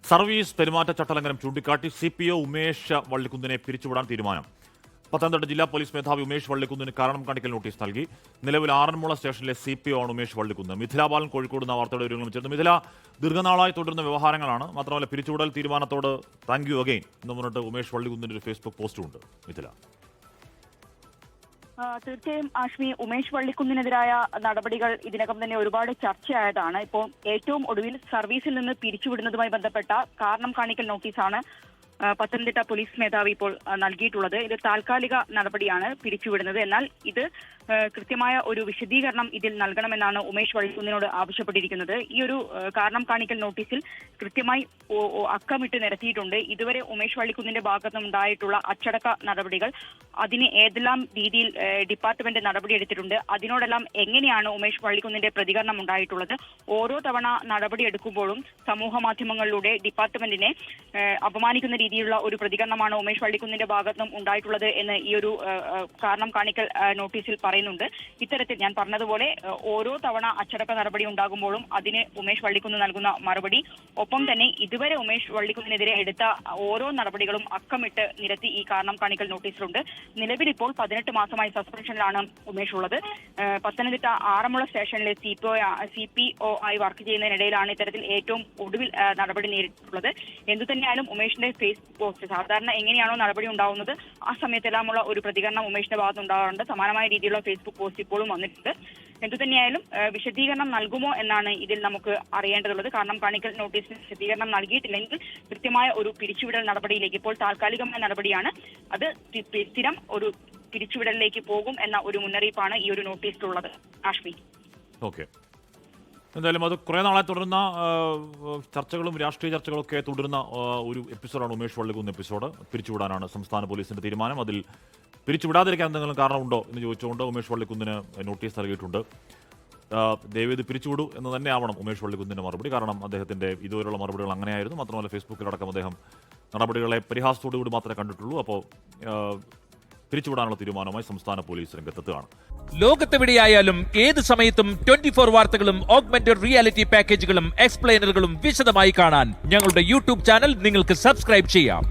Service പെരുമാറ്റച്ചട്ടലംഘനം ചൂണ്ടിക്കാട്ടി CPO Umesh വള്ളിക്കുന്നിനെ പിരിച്ചുവിടാൻ തീരുമാനം. പത്തനംതിട്ട ജില്ലാ പോലീസ് മേധാവി ഉമേഷ് വള്ളിക്കുന്നിന് കാരണം കാണിക്കൽ നോട്ടീസ് നൽകി. നിലവിൽ ആറന്മുള സ്റ്റേഷനിലെ CPO ആണ് ഉമേഷ് വള്ളിക്കുന്ന്. മിഥില ബാലൻ കോഴിക്കോട് എന്ന വാർത്തയുടെ വിവരങ്ങളും ചേർന്നു. മിഥില, ദീർഘനാളായി തുടരുന്ന വ്യവഹാരങ്ങളാണ്. മാത്രമല്ല പിരിച്ചുവിടൽ തീരുമാനത്തോട് താങ്ക് യു അഗെയിൻ എന്ന് പറഞ്ഞിട്ട് ഉമേഷ് വള്ളിക്കുന്നിന്റെ ഒരു ഫേസ്ബുക്ക് പോസ്റ്റുമുണ്ട്. മിഥില, തീർച്ചയായും ആഷ്മി, ഉമേഷ് വള്ളിക്കുന്നിനെതിരായ നടപടികൾ ഇതിനകം തന്നെ ഒരുപാട് ചർച്ചയായതാണ്. ഇപ്പോൾ ഏറ്റവും ഒടുവിൽ സർവീസിൽ നിന്ന് പിരിച്ചുവിടുന്നതുമായി ബന്ധപ്പെട്ട കാരണം കാണിക്കൽ നോട്ടീസാണ് പത്തനംതിട്ട പോലീസ് മേധാവി ഇപ്പോൾ നൽകിയിട്ടുള്ളത്. ഇത് താൽക്കാലിക നടപടിയാണ്, പിരിച്ചുവിടുന്നത്. എന്നാൽ ഇത് കൃത്യമായ ഒരു വിശദീകരണം ഇതിൽ നൽകണമെന്നാണ് ഉമേഷ് വള്ളിക്കുന്നിനോട് ആവശ്യപ്പെട്ടിരിക്കുന്നത്. ഈ ഒരു കാരണം കാണിക്കൽ നോട്ടീസിൽ കൃത്യമായി അക്കമിട്ട് നിരത്തിയിട്ടുണ്ട്. ഇതുവരെ ഉമേഷ് വള്ളിക്കുന്നിന്റെ ഭാഗത്തുനിന്നുണ്ടായിട്ടുള്ള അച്ചടക്ക നടപടികൾ, അതിന് ഏതെല്ലാം രീതിയിൽ ഡിപ്പാർട്ട്മെന്റ് നടപടിയെടുത്തിട്ടുണ്ട്, അതിനോടെല്ലാം എങ്ങനെയാണ് ഉമേഷ് വള്ളിക്കുന്നിന്റെ പ്രതികരണം ഉണ്ടായിട്ടുള്ളത്. ഓരോ തവണ നടപടി എടുക്കുമ്പോഴും സമൂഹ മാധ്യമങ്ങളിലൂടെ ഡിപ്പാർട്ട്മെന്റിനെ അപമാനിക്കുന്ന രീതിയിലുള്ള ഒരു പ്രതികരണമാണ് ഉമേഷ് വള്ളിക്കുന്നിന്റെ ഭാഗത്തുനിന്നും ഉണ്ടായിട്ടുള്ളത് എന്ന് ഈ ഒരു കാരണം കാണിക്കൽ നോട്ടീസിൽ പറയുന്നുണ്ട്. ഇത്തരത്തിൽ ഞാൻ പറഞ്ഞതുപോലെ ഓരോ തവണ അച്ചടക്ക നടപടി ഉണ്ടാകുമ്പോഴും അതിന് ഉമേഷ് വള്ളിക്കുന്ന് നൽകുന്ന മറുപടി, ഒപ്പം തന്നെ ഇതുവരെ ഉമേഷ് വള്ളിക്കുന്നിനെതിരെ എടുത്ത ഓരോ നടപടികളും അക്കമിട്ട് നിരത്തി ഈ കാരണം കാണിക്കൽ നോട്ടീസിലുണ്ട്. നിലവിൽ ഇപ്പോൾ 18 മാസമായി സസ്പെൻഷനിലാണ് ഉമേഷ് ഉള്ളത്. പത്തനംതിട്ട ആറന്മുള സ്റ്റേഷനിലെ CPO ആയി വർക്ക് ചെയ്യുന്നതിനിടയിലാണ് ഇത്തരത്തിൽ ഏറ്റവും ഒടുവിൽ നടപടി നേരിട്ടുള്ളത്. എന്തുതന്നെയായാലും ഉമേഷിന്റെ ഫേസ്ബുക്ക് പോസ്റ്റ്, സാധാരണ എങ്ങനെയാണോ നടപടി ഉണ്ടാവുന്നത് ആ സമയത്തെല്ലാമുള്ള ഒരു പ്രതികരണം ഉമേഷിന്റെ ഭാഗത്ത് ഉണ്ടാകാറുണ്ട്. സമാനമായ രീതിയിലുള്ള ഫേസ്ബുക്ക് പോസ്റ്റ് ഇപ്പോഴും വന്നിട്ടുണ്ട്. എന്തുതന്നെയായാലും വിശദീകരണം നൽകുമോ എന്നാണ് ഇതിൽ നമുക്ക് അറിയേണ്ടതുള്ളത്. കാരണം കാണിക്കൽ നോട്ടീസിന് വിശദീകരണം നൽകിയിട്ടില്ലെങ്കിൽ കൃത്യമായ ഒരു പിരിച്ചുവിടൽ നടപടിയിലേക്ക്, ഇപ്പോൾ താൽക്കാലികമായ നടപടിയാണ്, അത് സ്ഥിരം ഒരു പിരിച്ചുവിടലിലേക്ക് പോകും എന്ന ഒരു മുന്നറിയിപ്പാണ് ഈ ഒരു നോട്ടീസിലുള്ളത്. ആഷ്മി, ഓക്കെ. എന്തായാലും അത് കുറേ നാളായി തുടരുന്ന ചർച്ചകളും രാഷ്ട്രീയ ചർച്ചകളൊക്കെ തുടരുന്ന ഒരു എപ്പിസോഡാണ് ഉമേഷ് വള്ളിക്കുന്ന് എപ്പിസോഡ്. പിരിച്ചുവിടാനാണ് സംസ്ഥാന പോലീസിന്റെ തീരുമാനം. അതിൽ പിരിച്ചുവിടാതിരിക്കാൻ എന്തെങ്കിലും കാരണമുണ്ടോ എന്ന് ചോദിച്ചുകൊണ്ട് ഉമേഷ് വള്ളിക്കുന്നിന് നോട്ടീസ് നൽകിയിട്ടുണ്ട്. ദയവേത് പിരിച്ചുവിടൂ എന്ന് തന്നെ ആവണം ഉമേഷ് വള്ളിക്കുന്നിന്റെ മറുപടി. കാരണം അദ്ദേഹത്തിന്റെ ഇതുവരെയുള്ള മറുപടികൾ അങ്ങനെയായിരുന്നു. മാത്രമല്ല ഫേസ്ബുക്കിലടക്കം അദ്ദേഹം നടപടികളെ പരിഹാസത്തോടുകൂടി മാത്രമേ കണ്ടിട്ടുള്ളൂ. അപ്പോൾ പിരിച്ചുവിടാനുള്ള തീരുമാനവുമായി സംസ്ഥാന പോലീസ് രംഗത്തെത്തുകയാണ്. ലോകത്തെവിടെയായാലും ഏത് സമയത്തും 24 വാർത്തകളും ഓഗ്മെന്റഡ് റിയാലിറ്റി പാക്കേജുകളും എക്സ്പ്ലെയിനറുകളും വിശദമായി കാണാൻ ഞങ്ങളുടെ YouTube ചാനൽ നിങ്ങൾക്ക് സബ്സ്ക്രൈബ് ചെയ്യാം.